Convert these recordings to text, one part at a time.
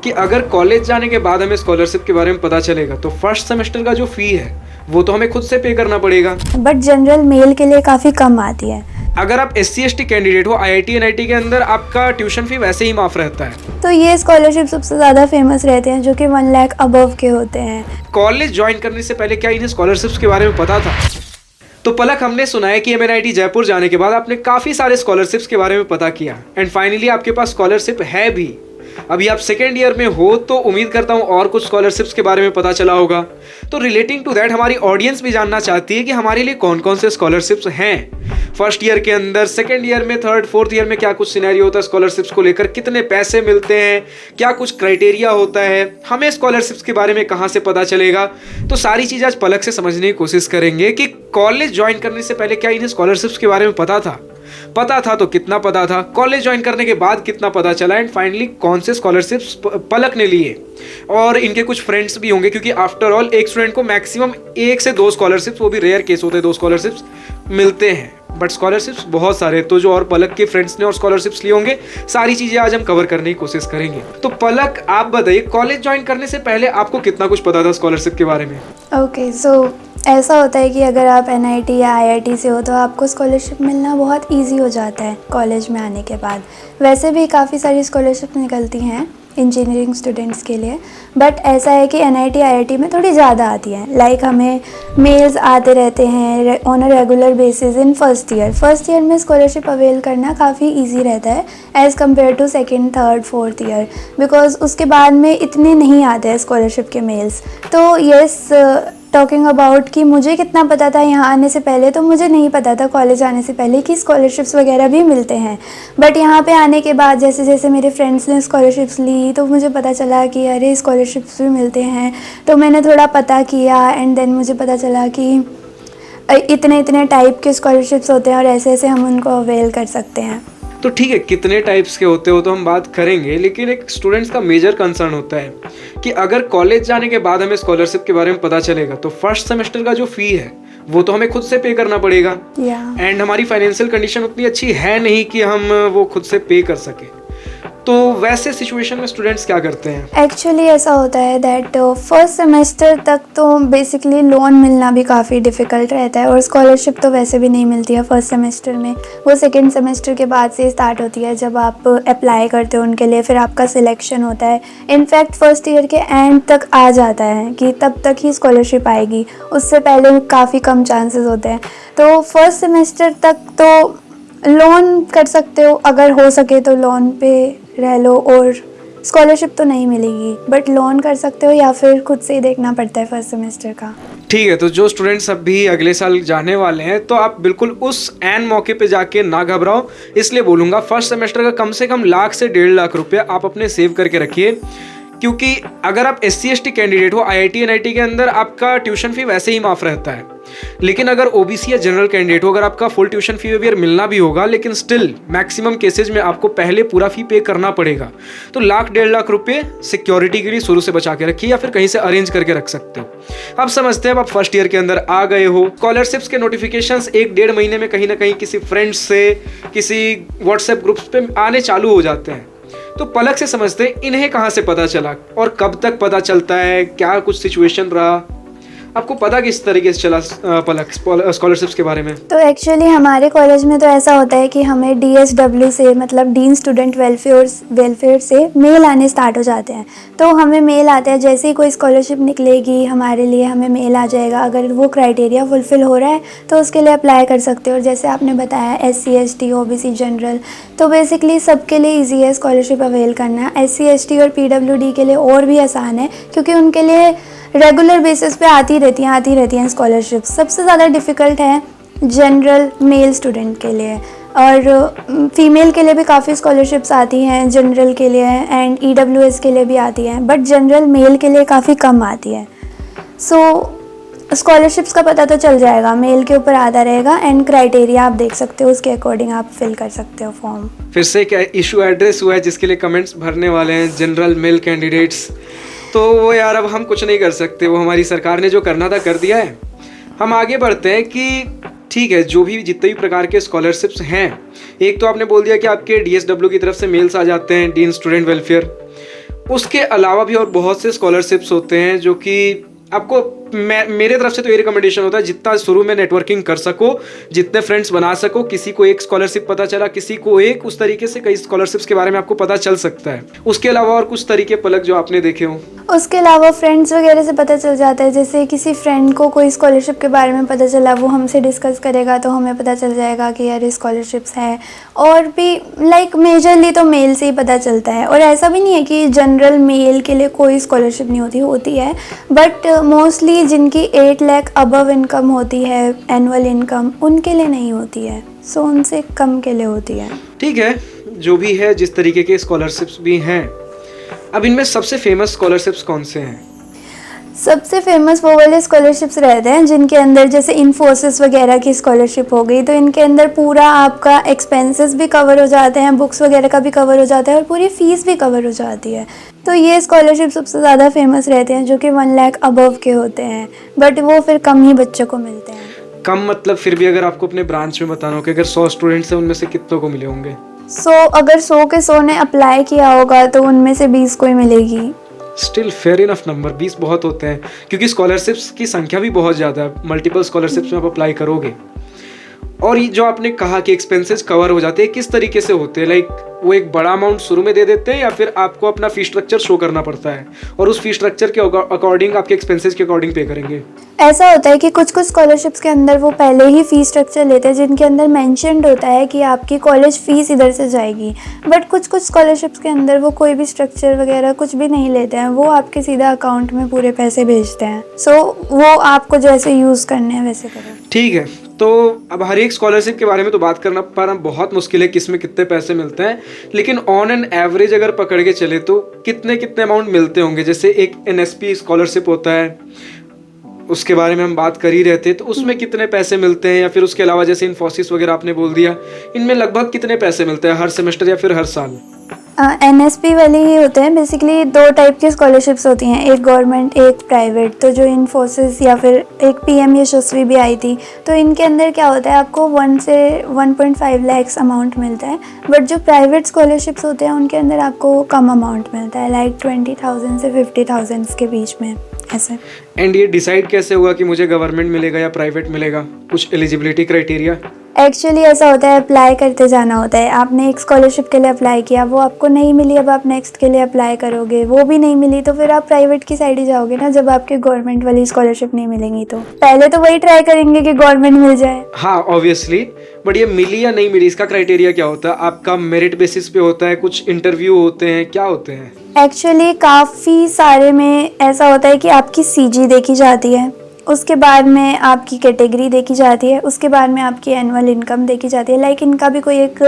कि अगर कॉलेज जाने के बाद हमें स्कॉलरशिप के बारे में पता चलेगा तो फर्स्ट सेमेस्टर का जो फ़ी है वो तो हमें खुद से पे करना पड़ेगा। बट जनरल मेल के लिए काफ़ी कम आती है। अगर आप SC/ST कैंडिडेट हो, IIT NIT के अंदर आपका ट्यूशन फ़ी वैसे ही माफ़ रहता है। तो ये स्कॉलरशिप सबसे ज़्यादा फेमस रहते हैं जो कि 1 लाख अबव के होते हैं। कॉलेज ज्वाइन करने से पहले क्या इन्हें स्कॉलरशिप्स के बारे में पता था? तो पलक, हमने सुना है कि MNIT जयपुर जाने के बाद आपने काफ़ी सारे स्कॉलरशिप्स के बारे में पता किया एंड फाइनली आपके पास स्कॉलरशिप है भी। अभी आप सेकेंड ईयर में हो तो उम्मीद करता हूँ और कुछ स्कॉलरशिप्स के बारे में पता चला होगा। तो रिलेटिंग टू दैट हमारी ऑडियंस भी जानना चाहती है कि हमारे लिए कौन कौन से स्कॉलरशिप्स हैं फर्स्ट ईयर के अंदर, सेकेंड ईयर में, थर्ड फोर्थ ईयर में क्या कुछ सिनेरियो होता है स्कॉलरशिप्स को लेकर, कितने पैसे मिलते हैं, क्या कुछ क्राइटेरिया होता है, हमें स्कॉलरशिप्स के बारे में कहाँ से पता चलेगा। तो सारी चीज़ आज पलक से समझने की कोशिश करेंगे कि कॉलेज ज्वाइन करने से पहले क्या इन्हें स्कॉलरशिप्स के बारे में पता था तो कितना पता था, कॉलेज ज्वाइन करने के बाद कितना पता चला एंड फाइनली कौन से स्कॉलरशिप्स पलक ने लिए। और इनके कुछ फ्रेंड्स भी होंगे क्योंकि आफ्टर ऑल एक स्टूडेंट को मैक्सिमम 1 से 2 स्कॉलरशिप्स, वो भी रेयर केस होते हैं 2 स्कॉलरशिप्स मिलते हैं, बट स्कॉलरशिप्स बहुत सारे। तो जो और पलक के फ्रेंड्स ने और स्कॉलरशिप्स लिए होंगे, सारी चीज़ें आज हम कवर करने की कोशिश करेंगे। तो पलक, आप बताइए, कॉलेज ज्वाइन करने से पहले आपको कितना कुछ पता था स्कॉलरशिप के बारे में? ओके, सो ऐसा होता है कि अगर आप NIT या IIT से हो तो आपको स्कॉलरशिप मिलना बहुत इजी हो जाता है कॉलेज में आने के बाद। वैसे भी काफ़ी सारी स्कॉलरशिप निकलती हैं इंजीनियरिंग स्टूडेंट्स के लिए, बट ऐसा है कि NIT IIT में थोड़ी ज़्यादा आती हैं। लाइक हमें मेल्स आते रहते हैं on a regular basis in first year में स्कॉलरशिप अवेल करना काफ़ी इजी रहता है as compared to second, third, fourth year, because उसके बाद में इतने नहीं आते हैं स्कॉलरशिप के मेल्स। तो येस, टॉकिंग अबाउट कि मुझे कितना पता था यहाँ आने से पहले, तो मुझे नहीं पता था कॉलेज आने से पहले कि स्कॉलरशिप्स वगैरह भी मिलते हैं। बट यहाँ पे आने के बाद जैसे जैसे मेरे फ्रेंड्स ने स्कॉलरशिप्स ली तो मुझे पता चला कि अरे स्कॉलरशिप्स भी मिलते हैं। तो मैंने थोड़ा पता किया एंड देन मुझे पता चला कि इतने इतने टाइप के स्कॉलरशिप्स होते हैं और ऐसे ऐसे हम उनको अवेल कर सकते हैं। तो ठीक है, कितने टाइप्स के होते हो तो हम बात करेंगे, लेकिन एक स्टूडेंट्स का मेजर कंसर्न होता है कि अगर कॉलेज जाने के बाद हमें स्कॉलरशिप के बारे में पता चलेगा तो फर्स्ट सेमेस्टर का जो फ़ी है वो तो हमें खुद से पे करना पड़ेगा एंड हमारी फाइनेंशियल कंडीशन उतनी अच्छी है नहीं कि हम वो खुद से पे कर सके। तो वैसे सिचुएशन में स्टूडेंट्स क्या करते हैं? एक्चुअली ऐसा होता है दैट फर्स्ट सेमेस्टर तक तो बेसिकली लोन मिलना भी काफ़ी डिफ़िकल्ट रहता है और स्कॉलरशिप तो वैसे भी नहीं मिलती है फर्स्ट सेमेस्टर में। वो सेकेंड सेमेस्टर के बाद से स्टार्ट होती है जब आप अप्लाई करते हो उनके लिए, फिर आपका सिलेक्शन होता है। इनफैक्ट फर्स्ट ईयर के एंड तक आ जाता है कि तब तक ही स्कॉलरशिप आएगी, उससे पहले काफ़ी कम चांसेस होते हैं। तो फर्स्ट सेमेस्टर तक तो लोन कर सकते हो, अगर हो सके तो लोन पे रह लो, और स्कॉलरशिप तो नहीं मिलेगी बट लोन कर सकते हो या फिर खुद से ही देखना पड़ता है फर्स्ट सेमेस्टर का। ठीक है, तो जो स्टूडेंट्स अभी अगले साल जाने वाले हैं तो आप बिल्कुल उस एन मौके पे जाके ना घबराओ। इसलिए बोलूँगा फर्स्ट सेमेस्टर का कम से कम 1 लाख से 1.5 लाख रुपये आप अपने सेव करके रखिए, क्योंकि अगर आप SC/ST कैंडिडेट हो, IIT NIT के अंदर आपका ट्यूशन फ़ी वैसे ही माफ़ रहता है। लेकिन अगर OBC या जनरल कैंडिडेट हो, अगर आपका फुल ट्यूशन फी वेवियर मिलना भी होगा, लेकिन स्टिल मैक्सिमम केसेज में आपको पहले पूरा फी पे करना पड़ेगा। तो 1 लाख 1.5 लाख रुपए सिक्योरिटी के लिए शुरू से बचा के रखिए या फिर कहीं से अरेंज करके रख सकते हो। अब समझते हैं, अब आप फर्स्ट ईयर के अंदर आ गए हो, स्कॉलरशिप्स के नोटिफिकेशंस 1-1.5 महीने में कहीं ना कहीं किसी फ्रेंड्स से, किसी व्हाट्सएप ग्रुप्स पे आने चालू हो जाते हैं। तो पलक से समझते हैं इन्हें कहाँ से पता चला और कब तक पता चलता है, क्या कुछ सिचुएशन रहा, आपको पता किस तरीके से चला पलक स्कॉलरशिप्स के बारे में? तो एक्चुअली हमारे कॉलेज में तो ऐसा होता है कि हमें DSW से, मतलब डीन स्टूडेंट वेलफेयर से मेल आने स्टार्ट हो जाते हैं। तो हमें मेल आते हैं, जैसे ही कोई स्कॉलरशिप निकलेगी हमारे लिए हमें मेल आ जाएगा। अगर वो क्राइटेरिया फुलफ़िल हो रहा है तो उसके लिए अप्लाई कर सकते हो। और जैसे आपने बताया SC/ST, OBC, जनरल, तो बेसिकली सबके लिए ईजी है स्कॉलरशिप अवेल करना। SC/ST और PWD के लिए और भी आसान है क्योंकि उनके लिए रेगुलर बेसिस पे आती रहती हैं स्कॉलरशिप। सबसे ज़्यादा डिफ़िकल्ट है जनरल मेल स्टूडेंट के लिए, और फीमेल के लिए भी काफ़ी स्कॉलरशिप्स आती हैं जनरल के लिए, एंड EWS के लिए भी आती हैं, बट जनरल मेल के लिए काफ़ी कम आती है। सो स्कॉलरशिप्स का पता तो चल जाएगा, मेल के ऊपर आधा रहेगा एंड क्राइटेरिया आप देख सकते हो, उसके अकॉर्डिंग आप फिल कर सकते हो फॉर्म। फिर से क्या इशू एड्रेस हुआ है जिसके लिए कमेंट्स भरने वाले हैं जनरल मेल कैंडिडेट्स, तो वो यार अब हम कुछ नहीं कर सकते, वो हमारी सरकार ने जो करना था कर दिया है। हम आगे बढ़ते हैं कि ठीक है, जो भी जितने भी प्रकार के स्कॉलरशिप्स हैं, एक तो आपने बोल दिया कि आपके DSW की तरफ से मेल्स आ जाते हैं, डीन स्टूडेंट वेलफेयर, उसके अलावा भी और बहुत से स्कॉलरशिप्स होते हैं जो कि आपको मेरे तरफ से तो ये रिकमेंडेशन होता है, जितना शुरू में नेटवर्किंग कर सको, जितने फ्रेंड्स बना सको, किसी को एक स्कॉलरशिप पता चला, किसी को एक, उस तरीके से कई स्कॉलरशिप्स के बारे में आपको पता चल सकता है। उसके अलावा और कुछ तरीके पलक जो आपने देखे हों? उसके अलावा फ्रेंड्स वगैरह से पता चल जाता है, जैसे किसी फ्रेंड को कोई स्कॉलरशिप के बारे में पता चला, वो हमसे डिस्कस करेगा तो हमें पता चल जाएगा कि यार स्कॉलरशिप्स हैं। और भी लाइक मेजरली तो मेल से ही पता चलता है, और ऐसा भी नहीं है कि जनरल मेल के लिए कोई स्कॉलरशिप नहीं होती है, बट मोस्टली जिनकी 8 लाख अबव इनकम होती है एनुअल इनकम, उनके लिए नहीं होती है, सो उनसे कम के लिए होती है। ठीक है, जो भी है, जिस तरीके के स्कॉलरशिप्स भी हैं, अब इनमें सबसे फेमस स्कॉलरशिप्स कौन से हैं? सबसे फेमस वो वाले स्कॉलरशिप्स रहते हैं जिनके अंदर, जैसे इन्फोसिस वगैरह की स्कॉलरशिप हो गई, तो इनके अंदर पूरा आपका एक्सपेंसेस भी कवर हो जाते हैं, बुक्स वगैरह का भी कवर हो जाता है, और पूरी फ़ीस भी कवर हो जाती है। तो ये स्कॉलरशिप सबसे ज़्यादा फेमस रहते हैं, जो कि 1 लाख अबव के होते हैं, बट वो फिर कम ही बच्चों को मिलते हैं। कम मतलब फिर भी अगर आपको अपने ब्रांच में बताना हो कि अगर 100 स्टूडेंट्स हैं, उनमें से कितनों को मिले होंगे? 100 अगर 100 के 100 ने अप्लाई किया होगा तो उनमें से 20 को ही मिलेगी। स्टिल फेयर इनफ नंबर, 20 बहुत होते हैं, क्योंकि स्कॉलरशिप्स की संख्या भी बहुत ज़्यादा है, मल्टीपल स्कॉलरशिप्स में आप अप्लाई करोगे। और ये जो आपने कहा कि एक्सपेंसेस कवर हो जाते हैं, किस तरीके से होते हैं? लाइक वो एक बड़ा अमाउंट शुरू में दे देते हैं, या फिर आपको अपना फी स्ट्रक्चर शो करना पड़ता है और उस फी स्ट्रक्चर के अकॉर्डिंग, आपके एक्सपेंसेस के अकॉर्डिंग पे करेंगे? ऐसा होता है कि कुछ कुछ स्कॉलरशिप्स के अंदर वो पहले ही फ़ी स्ट्रक्चर लेते हैं, जिनके अंदर मेंशन्ड होता है कि आपकी कॉलेज फ़ीस इधर से जाएगी, बट कुछ कुछ स्कॉलरशिप्स के अंदर वो कोई भी स्ट्रक्चर वगैरह कुछ भी नहीं लेते हैं, वो आपके सीधा अकाउंट में पूरे पैसे भेजते हैं। सो वो आपको जैसे यूज़ करने हैं वैसे करो। ठीक है, तो अब हर एक स्कॉलरशिप के बारे में तो बात करना पाना बहुत मुश्किल है, किस में कितने पैसे मिलते हैं, लेकिन ऑन एन एवरेज अगर पकड़ के चले तो कितने कितने अमाउंट मिलते होंगे? जैसे एक NSP स्कॉलरशिप होता है, उसके बारे में हम बात कर ही रहे थे, तो उसमें कितने पैसे मिलते हैं? या फिर उसके अलावा जैसे इन्फोसिस वगैरह आपने बोल दिया, इनमें लगभग कितने पैसे मिलते हैं हर सेमेस्टर या फिर हर साल? NSP वाले ही होते हैं। बेसिकली 2 टाइप की स्कॉलरशिप्स होती हैं, एक गवर्नमेंट एक प्राइवेट। तो जो इन्फोसिस या फिर एक PM यशस्वी भी आई थी, तो इनके अंदर क्या होता है, आपको 1 से 1.5 लाख अमाउंट मिलता है, बट जो प्राइवेट स्कॉलरशिप्स होते हैं उनके अंदर आपको कम अमाउंट मिलता है, लाइक 20,000 से 50,000 के बीच में ऐसे। एंड ये डिसाइड कैसे होगा कि मुझे गवर्नमेंट मिलेगा या प्राइवेट मिलेगा? कुछ एलिजिबिलिटी क्राइटेरिया? एक्चुअली ऐसा होता है, अप्लाई करते जाना होता है। आपने एक स्कॉलरशिप के लिए अप्लाई किया, वो आपको नहीं मिली, अब आप नेक्स्ट के लिए अप्लाई करोगे, वो भी नहीं मिली, तो फिर आप प्राइवेट की साइड ही जाओगे ना, जब आपके गवर्नमेंट वाली स्कॉलरशिप नहीं मिलेंगी। तो पहले तो वही ट्राई करेंगे कि गवर्नमेंट मिल जाए। हाँ ऑब्वियसली, बट ये मिली या नहीं मिली, इसका क्राइटेरिया क्या होता है? आपका मेरिट बेसिस पे होता है, कुछ इंटरव्यू होते हैं, क्या होते हैं? एक्चुअली काफ़ी सारे में ऐसा होता है कि आपकी CG देखी जाती है, उसके बाद में आपकी कैटेगरी देखी जाती है, उसके बाद में आपकी एनुअल इनकम देखी जाती है। लाइक इनका भी कोई एक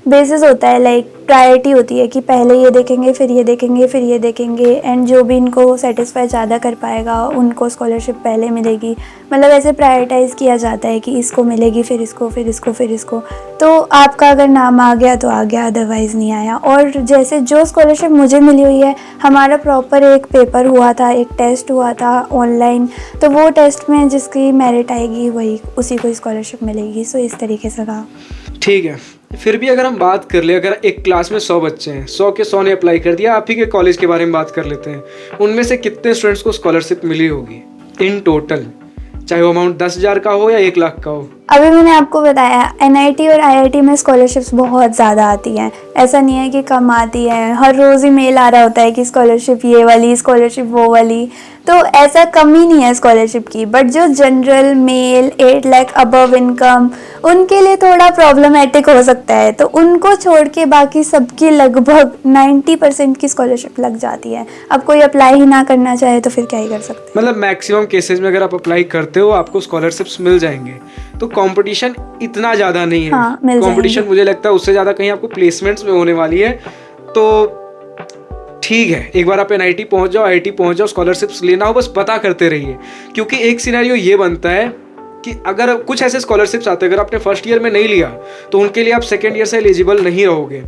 बेसिस होता है, लाइक प्रायोरिटी होती है कि पहले ये देखेंगे, फिर ये देखेंगे, फिर ये देखेंगे, एंड जो भी इनको सेटिस्फाई ज़्यादा कर पाएगा उनको स्कॉलरशिप पहले मिलेगी। मतलब ऐसे प्रायोरिटाइज़ किया जाता है कि इसको मिलेगी, फिर इसको, फिर इसको, फिर इसको। तो आपका अगर नाम आ गया तो आ गया, अदरवाइज़ नहीं आया। और जैसे जो स्कॉलरशिप मुझे मिली हुई है, हमारा प्रॉपर एक पेपर हुआ था, एक टेस्ट हुआ था ऑनलाइन, तो वो टेस्ट में जिसकी मेरिट आएगी वही, उसी को स्कॉलरशिप मिलेगी। सो इस तरीके से कहा। ठीक है, फिर भी अगर हम बात कर ले, अगर एक क्लास में 100 बच्चे हैं, 100 के 100 ने अप्लाई कर दिया, आप ही के कॉलेज के बारे में बात कर लेते हैं, उनमें से कितने स्टूडेंट्स को स्कॉलरशिप मिली होगी इन टोटल, चाहे वो अमाउंट 10,000 का हो या 1 लाख का हो? अभी मैंने आपको बताया NIT और IIT में स्कॉलरशिप्स बहुत ज़्यादा आती हैं, ऐसा नहीं है कि कम आती है। हर रोज़ ही मेल आ रहा होता है कि स्कॉलरशिप ये वाली, स्कॉलरशिप वो वाली, तो ऐसा कमी नहीं है स्कॉलरशिप की। बट जो general mail 8 lakh above income, उनके लिए थोड़ा प्रॉब्लमेटिक हो सकता है, तो उनको छोड़ के बाकी सबकी लगभग 90% की स्कॉलरशिप लग जाती है। अब कोई अप्लाई ही ना करना चाहे तो फिर क्या ही कर सकते हैं। मतलब मैक्सिमम केसेस में अगर आप अप्लाई करते हो आपको स्कॉलरशिप्स मिल जाएंगे, तो कंपटीशन इतना ज़्यादा नहीं है। हाँ, मिल कंपटीशन मुझे लगता है उससे ज़्यादा कहीं आपको प्लेसमेंट्स में होने वाली है। तो ठीक है, एक बार आप NIT पहुंच जाओ, IIT पहुंच जाओ, स्कॉलरशिप्स लेना हो बस पता करते रहिए, क्योंकि एक सिनेरियो ये बनता है कि अगर कुछ ऐसे स्कॉलरशिप्स आते हैं, अगर आपने फर्स्ट ईयर में नहीं लिया तो उनके लिए आप सेकेंड ईयर से एलिजिबल नहीं रहोगे।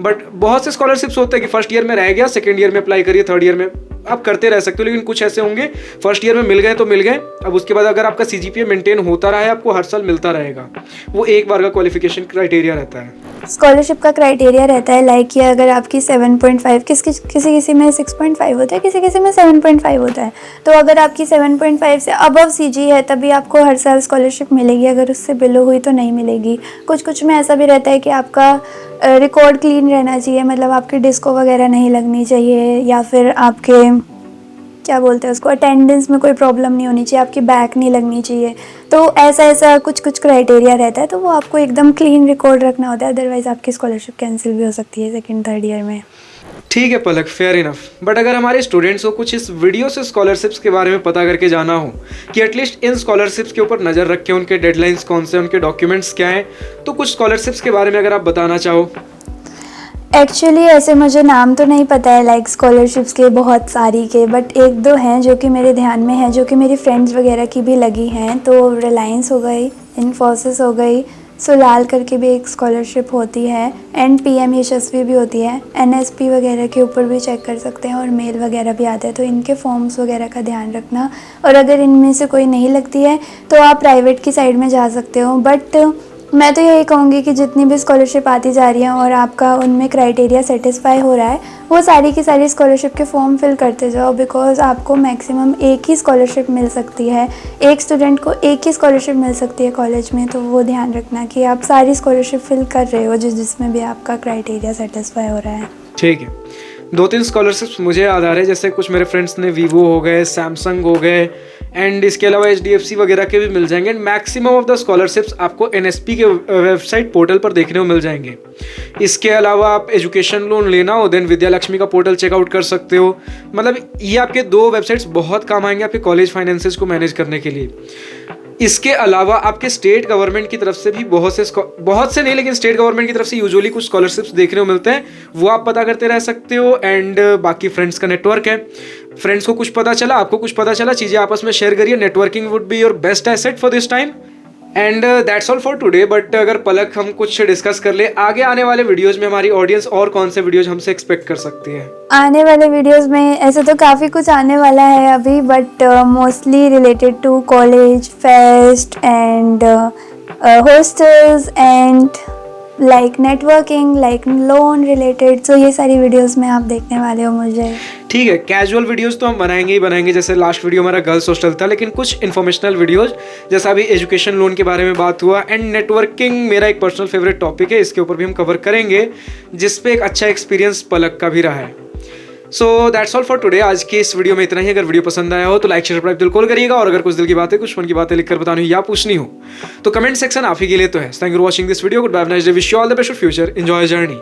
बट बहुत से स्कॉलरशिप्स होते हैं कि फर्स्ट ईयर में रह गया, सेकेंड ईयर में अप्लाई करिए, थर्ड ईयर में आप करते रह सकते हो, लेकिन कुछ ऐसे होंगे फर्स्ट ईयर में मिल गए तो मिल गए, अब उसके बाद अगर आपका CGPA मेंटेन होता रहा है, आपको हर साल मिलता रहेगा, वो एक बार का क्वालिफिकेशन क्राइटेरिया रहता है। स्कॉलरशिप का क्राइटेरिया रहता है लाइक कि अगर आपकी 7.5 किसी में 6.5 होता है, किसी में 7.5 होता है, तो अगर आपकी 7.5 से अबव CG है तभी आपको हर साल स्कॉलरशिप मिलेगी, अगर उससे बिलो हुई तो नहीं मिलेगी। कुछ में ऐसा भी रहता है कि आपका रिकॉर्ड क्लीन रहना चाहिए, मतलब आपकी डिस्को वगैरह नहीं लगनी चाहिए, या फिर आपके क्या बोलते हैं उसको, अटेंडेंस में कोई प्रॉब्लम नहीं होनी चाहिए, आपकी बैक नहीं लगनी चाहिए। तो ऐसा कुछ क्राइटेरिया रहता है, तो वो आपको एकदम क्लीन रिकॉर्ड रखना होता है, अदरवाइज़ आपकी स्कॉलरशिप कैंसिल भी हो सकती है सेकंड थर्ड ईयर में। ठीक है पलक, फेयर इनफ। बट अगर हमारे स्टूडेंट्स को कुछ इस वीडियो से स्कॉलरशिप्स के बारे में पता करके जाना हो कि एटलीस्ट इन स्कॉलरशिप्स के ऊपर नज़र रखें, उनके डेडलाइंस कौन से, उनके डॉक्यूमेंट्स क्या हैं, तो कुछ स्कॉलरशिप्स के बारे में अगर आप बताना चाहो। एक्चुअली ऐसे मुझे नाम तो नहीं पता है लाइक स्कॉलरशिप्स के बहुत सारी के, बट एक दो हैं जो कि मेरे ध्यान में है, जो कि मेरी फ्रेंड्स वगैरह की भी लगी हैं। तो रिलायंस हो गई, इन्फोसिस हो गई, सुलाल करके भी एक स्कॉलरशिप होती है, एंड PM यशस्वी भी होती है, NSP वगैरह के ऊपर भी चेक कर सकते हैं, और मेल वगैरह भी आते हैं, तो इनके फॉर्म्स वगैरह का ध्यान रखना। और अगर इनमें से कोई नहीं लगती है तो आप प्राइवेट की साइड में जा सकते हो। बट मैं तो यही कहूँगी कि जितनी भी स्कॉलरशिप आती जा रही है और आपका उनमें क्राइटेरिया सेटिस्फाई हो रहा है, वो सारी की सारी स्कॉलरशिप के फॉर्म फिल करते जाओ, बिकॉज आपको मैक्सिमम एक ही स्कॉलरशिप मिल सकती है, एक स्टूडेंट को एक ही स्कॉलरशिप मिल सकती है कॉलेज में। तो वो ध्यान रखना कि आप सारी स्कॉलरशिप फिल कर रहे हो जिसमें भी आपका क्राइटेरिया सेटिस्फाई हो रहा है। ठीक है, 2-3 स्कॉलरशिप्स मुझे याद आ रहे हैं, जैसे कुछ मेरे फ्रेंड्स ने वीवो हो गए, सैमसंग हो गए, एंड इसके अलावा HDFC वगैरह के भी मिल जाएंगे। And maximum of the scholarships आपको NSP के वेबसाइट पोर्टल पर देखने को मिल जाएंगे। इसके अलावा आप एजुकेशन लोन लेना हो देन विद्या लक्ष्मी का पोर्टल चेकआउट कर सकते हो। मतलब ये आपके 2 वेबसाइट्स बहुत काम आएंगे आपके कॉलेज फाइनेंसेस को मैनेज करने के लिए। इसके अलावा आपके स्टेट गवर्नमेंट की तरफ से भी बहुत से नहीं, लेकिन स्टेट गवर्नमेंट की तरफ से यूजुअली कुछ स्कॉलरशिप्स देखने को मिलते हैं, वो आप पता करते रह सकते हो। एंड बाकी फ्रेंड्स का नेटवर्क है, फ्रेंड्स को कुछ पता चला, आपको कुछ पता चला, चीज़ें आपस में शेयर करिए। Networking would be your best asset for this time. And that's all for today. But अगर पलक हम कुछ डिस्कस कर ले, आगे आने वाले वीडियोज में हमारी ऑडियंस और कौन से वीडियोज हमसे एक्सपेक्ट कर सकती है? आने वाले वीडियोस में ऐसे तो काफ़ी कुछ आने वाला है अभी, but mostly related to college fest and hostels and like networking, like loan related. So ये सारी वीडियोस में आप देखने वाले हो मुझे। ठीक है, कैजुअल वीडियोस तो हम बनाएंगे ही बनाएंगे, जैसे लास्ट वीडियो हमारा गर्ल्स हॉस्टल था, लेकिन कुछ इन्फॉर्मेशनल वीडियोस जैसा अभी एजुकेशन लोन के बारे में बात हुआ, एंड नेटवर्किंग मेरा एक पर्सनल फेवरेट टॉपिक है, इसके ऊपर भी हम कवर करेंगे, जिस पे एक अच्छा एक्सपीरियंस पलक का भी रहा है। So that's all for today. आज की इस वीडियो में इतना ही। अगर वीडियो पसंद आया हो तो लाइक शेयर सब्सक्राइब बिल्कुल करिएगा, और अगर कुछ दिल की बातें, कुछ मन की बातें लिखकर बतानी हो या पूछनी हो तो कमेंट सेक्शन आप ही के लिए तो है। Thank you for watching this video. Good bye, nice day, wish you all the best for future, enjoy journey.